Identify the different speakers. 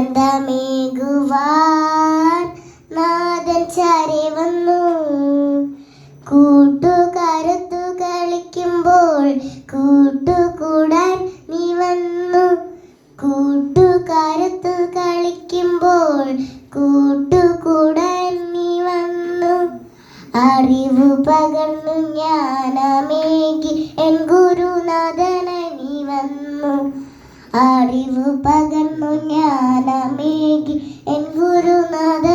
Speaker 1: ആനന്ദമേകുവാൻ നാഥൻ ചാരി വന്നു. കൂട്ടുകാരൊത്തു കളിക്കുമ്പോൾ കൂട്ടുകൂടാൻ നീ വന്നു. കൂട്ടുകാരൊത്തു കളിക്കുമ്പോൾ കൂട്ടുകൂടാൻ നീ വന്നു. അറിവു പകർന്നു ജ്ഞാനമേകി എൻ ഗുരുനാഥനായി നീ വന്നു. അറിവു പകർന്നു ജ്ഞാനമേകി എൻ ഗുരുനാഥ